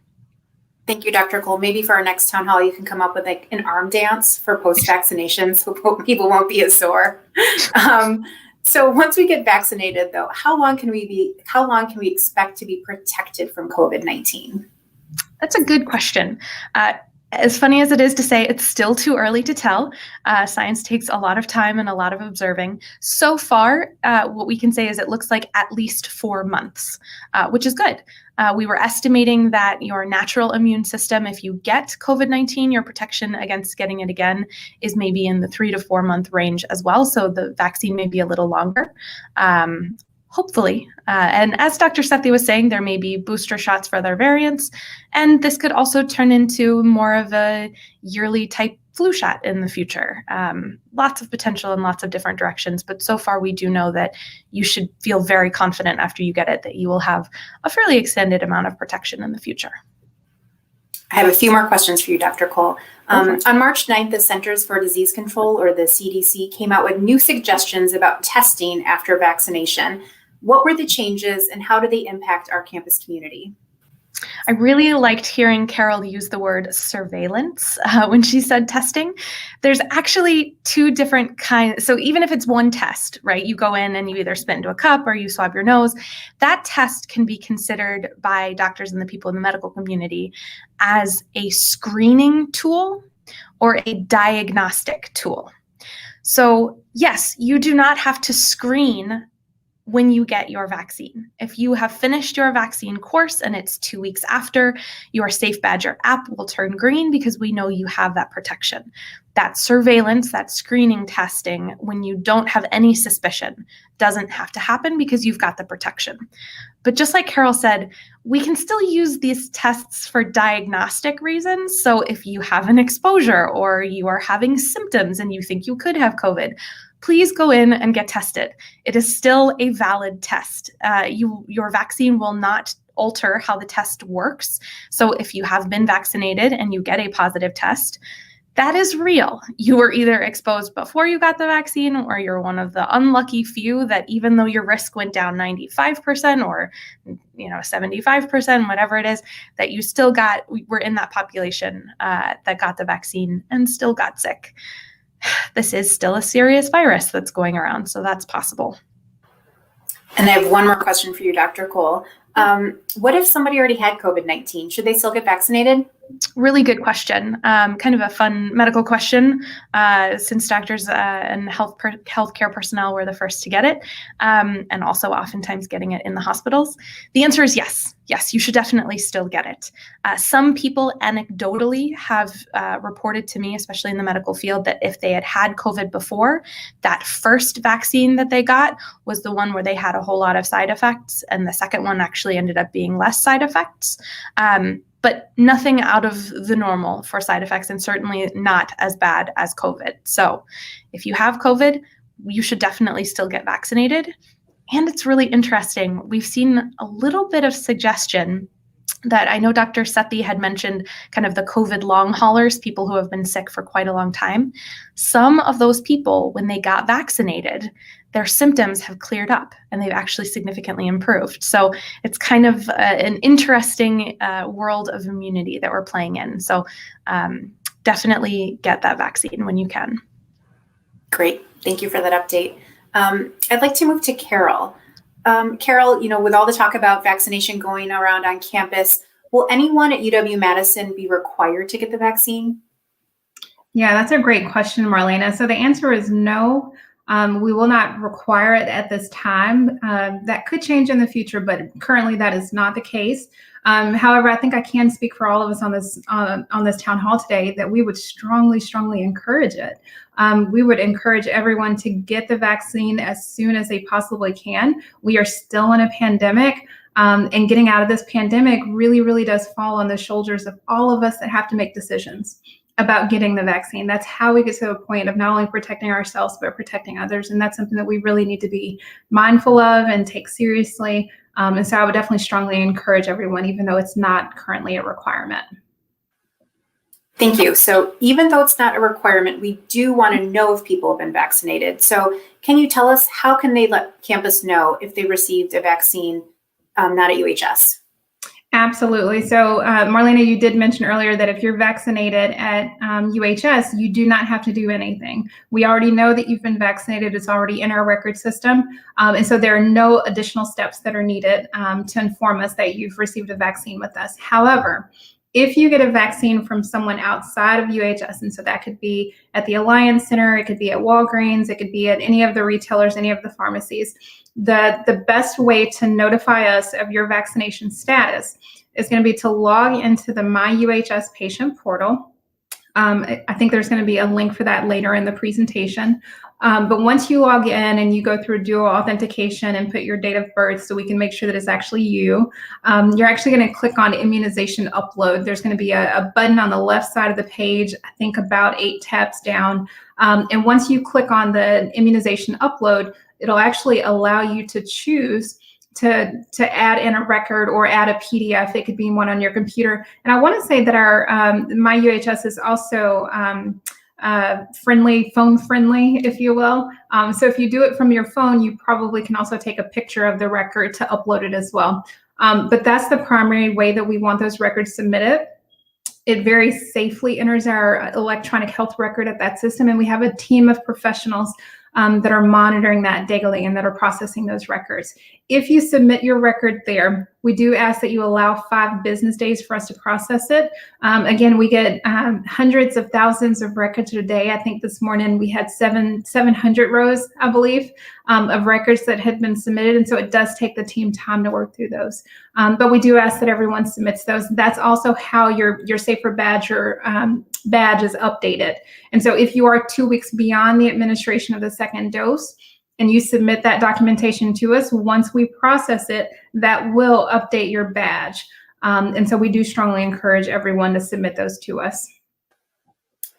Thank you, Dr. Cole. Maybe for our next town hall, you can come up with like an arm dance for post-vaccination so people won't be as sore. So once we get vaccinated, though, how long can we expect to be protected from COVID-19? That's a good question. As funny as it is to say, it's still too early to tell. Science takes a lot of time and a lot of observing. So far, what we can say is it looks like at least 4 months, which is good. We were estimating that your natural immune system, if you get COVID-19, your protection against getting it again is maybe in the 3 to 4 month range as well. So the vaccine may be a little longer. Hopefully. And as Dr. Sethi was saying, there may be booster shots for other variants, and this could also turn into more of a yearly type flu shot in the future. Lots of potential in lots of different directions, but so far we do know that you should feel very confident after you get it that you will have a fairly extended amount of protection in the future. I have a few more questions for you, Dr. Cole. On March 9th, the Centers for Disease Control, or the CDC, came out with new suggestions about testing after vaccination. What were the changes and how do they impact our campus community? I really liked hearing Carol use the word surveillance when she said testing. There's actually 2 different kinds. So even if it's one test, right, you go in and you either spit into a cup or you swab your nose, that test can be considered by doctors and the people in the medical community as a screening tool or a diagnostic tool. So yes, you do not have to screen when you get your vaccine. If you have finished your vaccine course and it's 2 weeks after, your Safe Badger app will turn green because we know you have that protection. That surveillance, that screening testing, when you don't have any suspicion, doesn't have to happen because you've got the protection. But just like Carol said, we can still use these tests for diagnostic reasons. So if you have an exposure or you are having symptoms and you think you could have COVID, please go in and get tested. It is still a valid test. Your vaccine will not alter how the test works. So if you have been vaccinated and you get a positive test, that is real. You were either exposed before you got the vaccine, or you're one of the unlucky few that even though your risk went down 95% or 75%, whatever it is, that you still were in that population that got the vaccine and still got sick. This is still a serious virus that's going around, so that's possible. And I have one more question for you, Dr. Cole. What if somebody already had COVID-19? Should they still get vaccinated? Really good question. Kind of a fun medical question, since doctors and healthcare personnel were the first to get it, and also oftentimes getting it in the hospitals. The answer is yes. Yes, you should definitely still get it. Some people anecdotally have reported to me, especially in the medical field, that if they had COVID before, that first vaccine that they got was the one where they had a whole lot of side effects, and the second one actually ended up being less side effects. But nothing out of the normal for side effects, and certainly not as bad as COVID. So if you have COVID, you should definitely still get vaccinated. And it's really interesting. We've seen a little bit of suggestion that I know Dr. Sethi had mentioned, kind of the COVID long haulers, people who have been sick for quite a long time. Some of those people, when they got vaccinated, their symptoms have cleared up and they've actually significantly improved. So it's kind of an interesting world of immunity that we're playing in. So definitely get that vaccine when you can. Great. Thank you for that update. I'd like to move to Carol. Carol, with all the talk about vaccination going around on campus, will anyone at UW-Madison be required to get the vaccine? Yeah, that's a great question, Marlena. So the answer is no. We will not require it at this time. That could change in the future, but currently that is not the case. However, I think I can speak for all of us on this town hall today that we would strongly, strongly encourage it. We would encourage everyone to get the vaccine as soon as they possibly can. We are still in a pandemic, and getting out of this pandemic really, really does fall on the shoulders of all of us that have to make decisions about getting the vaccine. That's how we get to a point of not only protecting ourselves, but protecting others. And that's something that we really need to be mindful of and take seriously. And so I would definitely strongly encourage everyone, even though it's not currently a requirement. Thank you. So even though it's not a requirement, we do want to know if people have been vaccinated. So can you tell us, how can they let campus know if they received a vaccine not at UHS? Absolutely. So Marlena, you did mention earlier that if you're vaccinated at UHS, you do not have to do anything. We already know that you've been vaccinated. It's already in our record system. And so there are no additional steps that are needed to inform us that you've received a vaccine with us. However, if you get a vaccine from someone outside of UHS, and so that could be at the Alliance Center, it could be at Walgreens, it could be at any of the retailers, any of the pharmacies, the best way to notify us of your vaccination status is going to be to log into the My UHS patient portal. I think there's going to be a link for that later in the presentation. But once you log in and you go through dual authentication and put your date of birth so we can make sure that it's actually you, you're actually going to click on immunization upload. There's going to be a button on the left side of the page, I think about 8 tabs down. And once you click on the immunization upload, it'll actually allow you to choose to add in a record or add a PDF. It could be one on your computer. And I want to say that our My UHS is also phone friendly, if you will. So if you do it from your phone, you probably can also take a picture of the record to upload it as well. But that's the primary way that we want those records submitted. It very safely enters our electronic health record at that system, and we have a team of professionals that are monitoring that daily and that are processing those records. If you submit your record there, we do ask that you allow 5 business days for us to process it. Again, we get hundreds of thousands of records a day. I think this morning we had 700 rows, I believe, of records that had been submitted. And so it does take the team time to work through those. But we do ask that everyone submits those. That's also how your Safer Badge or badge is updated. And so if you are 2 weeks beyond the administration of the second dose, and you submit that documentation to us, once we process it, that will update your badge. And so we do strongly encourage everyone to submit those to us.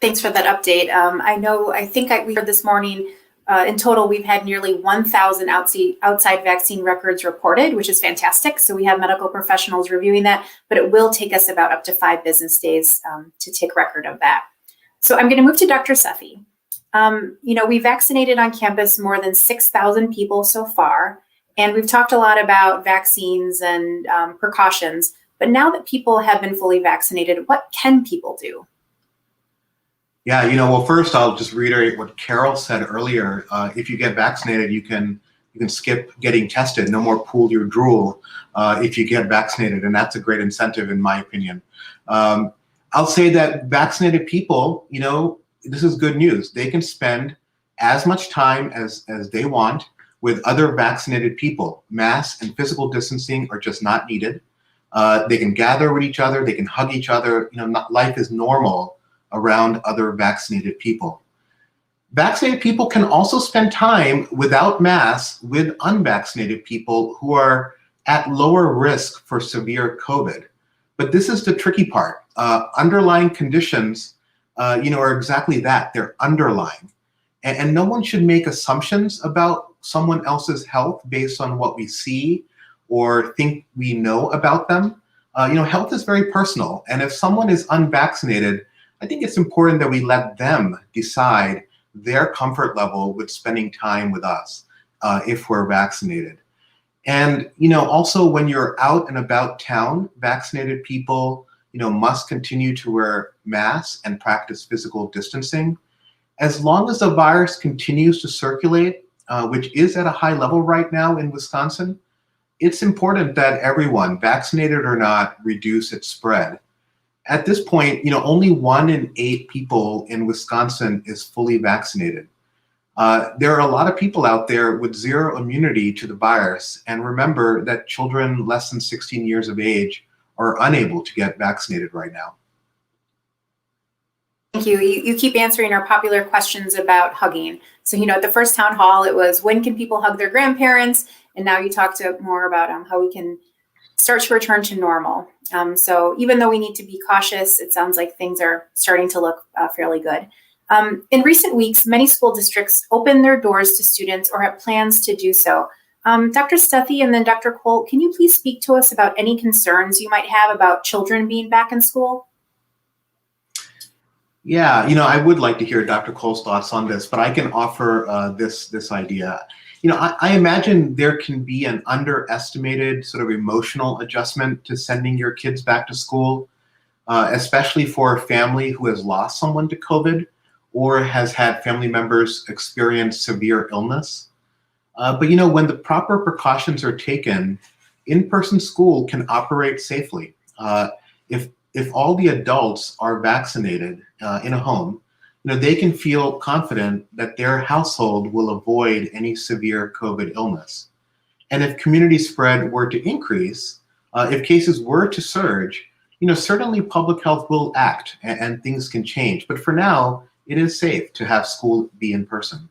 Thanks for that update. I think we heard this morning, in total, we've had nearly 1,000 outside vaccine records reported, which is fantastic. So we have medical professionals reviewing that, but it will take us about up to 5 business days to take record of that. So I'm going to move to Dr. Sethi. We vaccinated on campus more than 6,000 people so far, and we've talked a lot about vaccines and precautions, but now that people have been fully vaccinated, what can people do? Yeah, well, first I'll just reiterate what Carol said earlier. If you get vaccinated, you can skip getting tested. No more pool your drool if you get vaccinated, and that's a great incentive in my opinion. I'll say that vaccinated people, this is good news. They can spend as much time as they want with other vaccinated people. Mask and physical distancing are just not needed. They can gather with each other. They can hug each other. Life is normal around other vaccinated people. Vaccinated people can also spend time without masks with unvaccinated people who are at lower risk for severe COVID. But this is the tricky part. Underlying conditions are exactly that. They're underlying. And no one should make assumptions about someone else's health based on what we see or think we know about them. Health is very personal. And if someone is unvaccinated, I think it's important that we let them decide their comfort level with spending time with us if we're vaccinated. And, also when you're out and about town, vaccinated people, must continue to wear masks and practice physical distancing. As long as the virus continues to circulate, which is at a high level right now in Wisconsin, it's important that everyone, vaccinated or not, reduce its spread. At this point, only 1 in 8 people in Wisconsin is fully vaccinated. There are a lot of people out there with zero immunity to the virus. And remember that children less than 16 years of age are unable to get vaccinated right now. Thank you. You keep answering our popular questions about hugging. So, at the first town hall, it was when can people hug their grandparents? And now you talked more about how we can start to return to normal. So even though we need to be cautious, it sounds like things are starting to look fairly good. In recent weeks, many school districts open their doors to students or have plans to do so. Dr. Sethi and then Dr. Colt, can you please speak to us about any concerns you might have about children being back in school? Yeah, I would like to hear Dr. Colt's thoughts on this, but I can offer this idea. I imagine there can be an underestimated sort of emotional adjustment to sending your kids back to school, especially for a family who has lost someone to COVID or has had family members experience severe illness. But when the proper precautions are taken, in-person school can operate safely. If all the adults are vaccinated in a home, they can feel confident that their household will avoid any severe COVID illness. And if community spread were to increase, if cases were to surge, certainly public health will act and things can change. But for now, it is safe to have school be in person.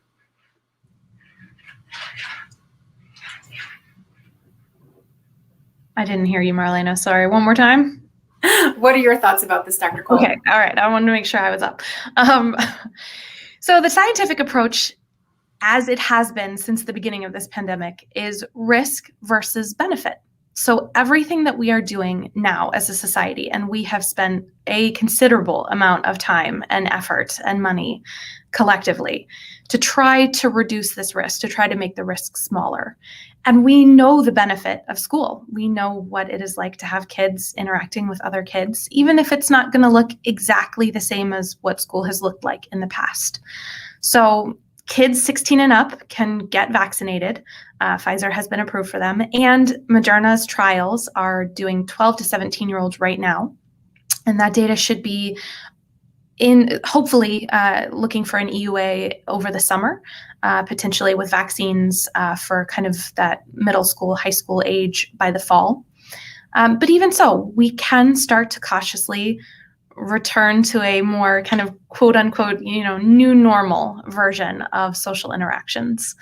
I didn't hear you, Marlena. Sorry. One more time. What are your thoughts about this, Dr. Cole? Okay. All right. I wanted to make sure I was up. So the scientific approach, as it has been since the beginning of this pandemic, is risk versus benefit. So everything that we are doing now as a society, and we have spent a considerable amount of time and effort and money collectively to try to reduce this risk, to try to make the risk smaller. And we know the benefit of school. We know what it is like to have kids interacting with other kids, even if it's not going to look exactly the same as what school has looked like in the past. So Kids 16 and up can get vaccinated. Pfizer has been approved for them, and Moderna's trials are doing 12 to 17-year-olds right now. And that data should be hopefully looking for an EUA over the summer, potentially with vaccines for kind of that middle school, high school age by the fall. But even so, we can start to cautiously return to a more kind of quote unquote, new normal version of social interactions.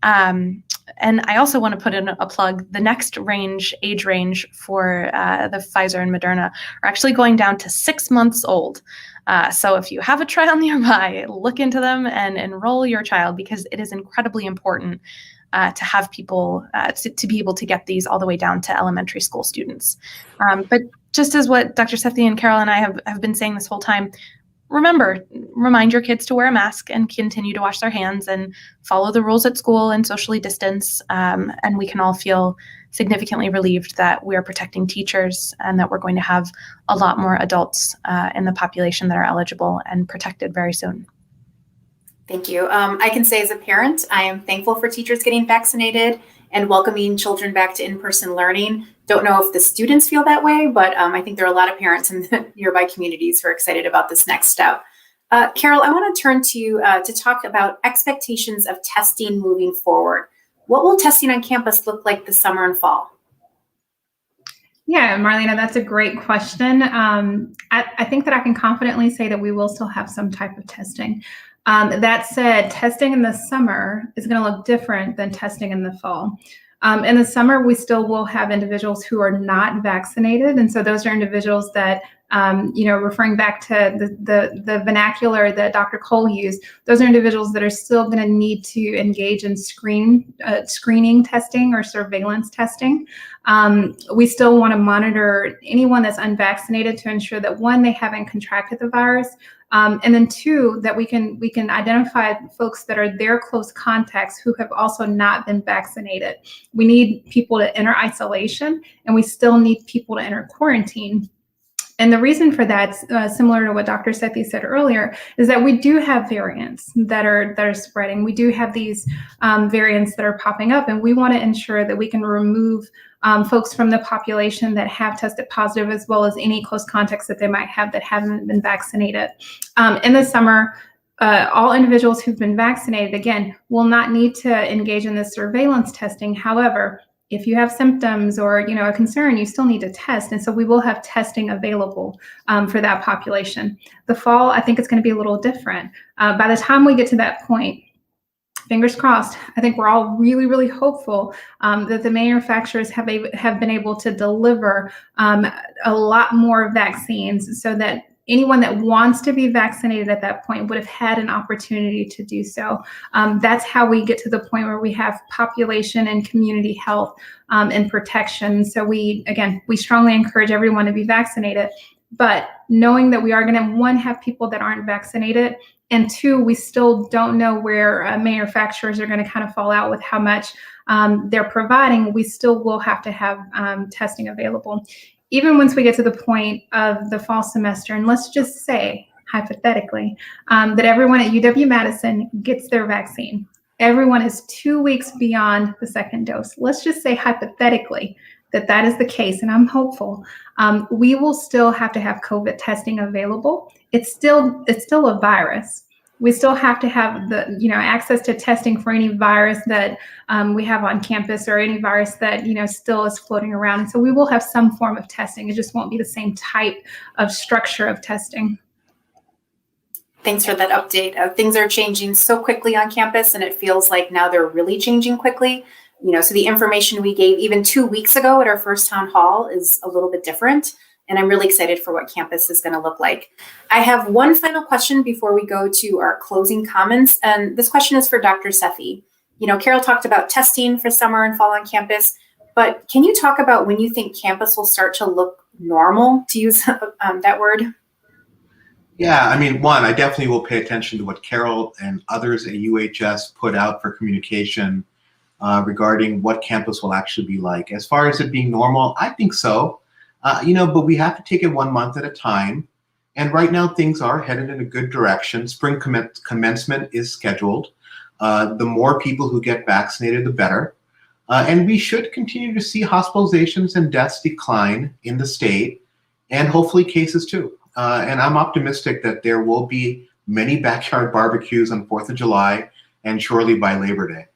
And I also want to put in a plug. The next age range for the Pfizer and Moderna are actually going down to 6 months old. So if you have a trial nearby, look into them and enroll your child, because it is incredibly important to have people to be able to get these all the way down to elementary school students. But just as what Dr. Sethi and Carol and I have been saying this whole time, remind your kids to wear a mask and continue to wash their hands and follow the rules at school and socially distance. And we can all feel significantly relieved that we are protecting teachers and that we're going to have a lot more adults in the population that are eligible and protected very soon. Thank you. I can say as a parent, I am thankful for teachers getting vaccinated and welcoming children back to in-person learning. Don't know if the students feel that way, but I think there are a lot of parents in the nearby communities who are excited about this next step. Carol, I want to turn to you to talk about expectations of testing moving forward. What will testing on campus look like this summer and fall? Yeah, Marlena, that's a great question. I think that I can confidently say that we will still have some type of testing. That said, testing in the summer is going to look different than testing in the fall. In the summer, we still will have individuals who are not vaccinated. And so those are individuals that, referring back to the vernacular that Dr. Cole used, those are individuals that are still going to need to engage in screening testing or surveillance testing. We still want to monitor anyone that's unvaccinated to ensure that, one, they haven't contracted the virus, and then two, that we can identify folks that are their close contacts who have also not been vaccinated. We need people to enter isolation, and we still need people to enter quarantine. And the reason for that, similar to what Dr. Sethi said earlier, is that we do have variants that are spreading. We do have these variants that are popping up, and we want to ensure that we can remove folks from the population that have tested positive, as well as any close contacts that they might have that haven't been vaccinated. In the summer, all individuals who've been vaccinated, again, will not need to engage in this surveillance testing. However, if you have symptoms or a concern, you still need to test. And so we will have testing available for that population. The fall, I think it's going to be a little different. By the time we get to that point, fingers crossed, I think we're all really, really hopeful that the manufacturers have been able to deliver a lot more vaccines so that anyone that wants to be vaccinated at that point would have had an opportunity to do so. That's how we get to the point where we have population and community health and protection. So we strongly encourage everyone to be vaccinated, but knowing that we are going to, one, have people that aren't vaccinated, and two, we still don't know where manufacturers are going to kind of fall out with how much they're providing, we still will have to have testing available. Even once we get to the point of the fall semester, and let's just say, hypothetically, that everyone at UW-Madison gets their vaccine. Everyone is 2 weeks beyond the second dose. Let's just say, hypothetically, that is the case, and I'm hopeful. We will still have to have COVID testing available. It's still a virus. We still have to have the access to testing for any virus that we have on campus or any virus that still is floating around. And so we will have some form of testing. It just won't be the same type of structure of testing. Thanks for that update. Things are changing so quickly on campus, and it feels like now they're really changing quickly. So the information we gave even 2 weeks ago at our first town hall is a little bit different. And I'm really excited for what campus is going to look like. I have one final question before we go to our closing comments. And this question is for Dr. Sethi. Carol talked about testing for summer and fall on campus, but can you talk about when you think campus will start to look normal, to use that word? Yeah, one, I definitely will pay attention to what Carol and others at UHS put out for communication regarding what campus will actually be like. As far as it being normal, I think so. But we have to take it 1 month at a time. And right now things are headed in a good direction. Spring commencement is scheduled. The more people who get vaccinated, the better. And we should continue to see hospitalizations and deaths decline in the state, and hopefully cases too. And I'm optimistic that there will be many backyard barbecues on 4th of July and surely by Labor Day.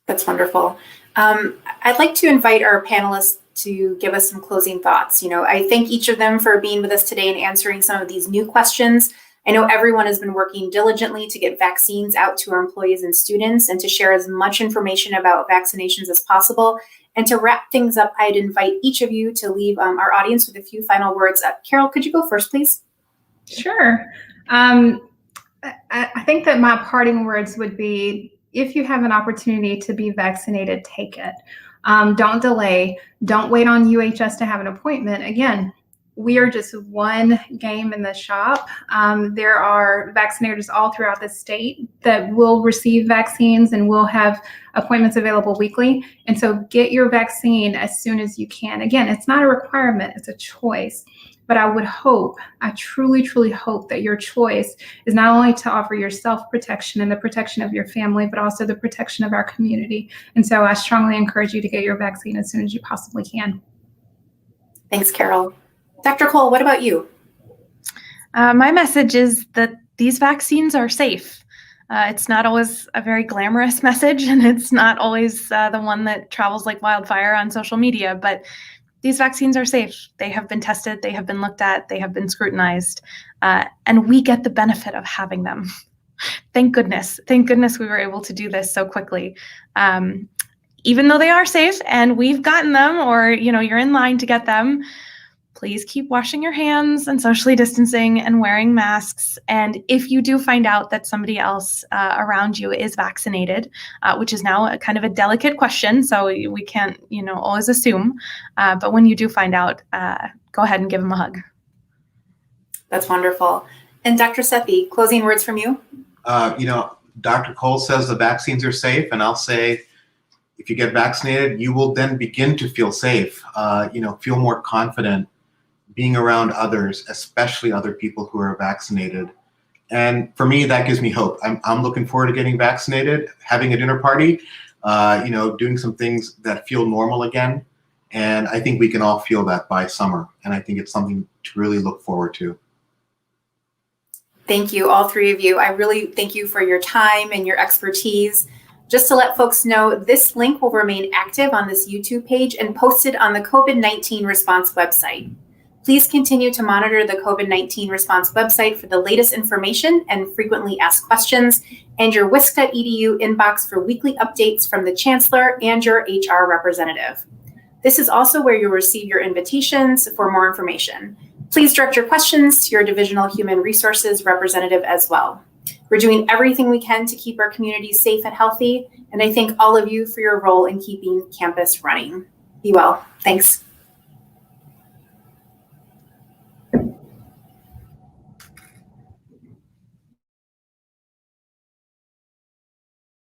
That's wonderful. I'd like to invite our panelists to give us some closing thoughts. I thank each of them for being with us today and answering some of these new questions. I know everyone has been working diligently to get vaccines out to our employees and students and to share as much information about vaccinations as possible. And to wrap things up, I'd invite each of you to leave our audience with a few final words. Carol, could you go first, please? Sure. I think that my parting words would be, if you have an opportunity to be vaccinated, take it. Don't delay. Don't wait on UHS to have an appointment. Again, we are just one game in the shop. There are vaccinators all throughout the state that will receive vaccines and will have appointments available weekly. And so get your vaccine as soon as you can. Again, it's not a requirement, it's a choice. But I truly, truly hope that your choice is not only to offer yourself protection and the protection of your family, but also the protection of our community. And so I strongly encourage you to get your vaccine as soon as you possibly can. Thanks, Carol. Dr. Cole, what about you? My message is that these vaccines are safe. It's not always a very glamorous message, and it's not always the one that travels like wildfire on social media, but these vaccines are safe. They have been tested, they have been looked at, they have been scrutinized, and we get the benefit of having them. Thank goodness. Thank goodness we were able to do this so quickly. Even though they are safe and we've gotten them, or you're in line to get them, please keep washing your hands and socially distancing and wearing masks. And if you do find out that somebody else around you is vaccinated, which is now a kind of a delicate question, so we can't, always assume. But when you do find out, go ahead and give them a hug. That's wonderful. And Dr. Sethi, closing words from you? Dr. Cole says the vaccines are safe, and I'll say, if you get vaccinated, you will then begin to feel safe, feel more confident being around others, especially other people who are vaccinated. And for me, that gives me hope. I'm looking forward to getting vaccinated, having a dinner party, doing some things that feel normal again. And I think we can all feel that by summer. And I think it's something to really look forward to. Thank you, all three of you. I really thank you for your time and your expertise. Just to let folks know, this link will remain active on this YouTube page and posted on the COVID-19 response website. Please continue to monitor the COVID-19 response website for the latest information and frequently asked questions, and your wisc.edu inbox for weekly updates from the Chancellor and your HR representative. This is also where you'll receive your invitations for more information. Please direct your questions to your Divisional Human Resources representative as well. We're doing everything we can to keep our community safe and healthy, and I thank all of you for your role in keeping campus running. Be well. Thanks.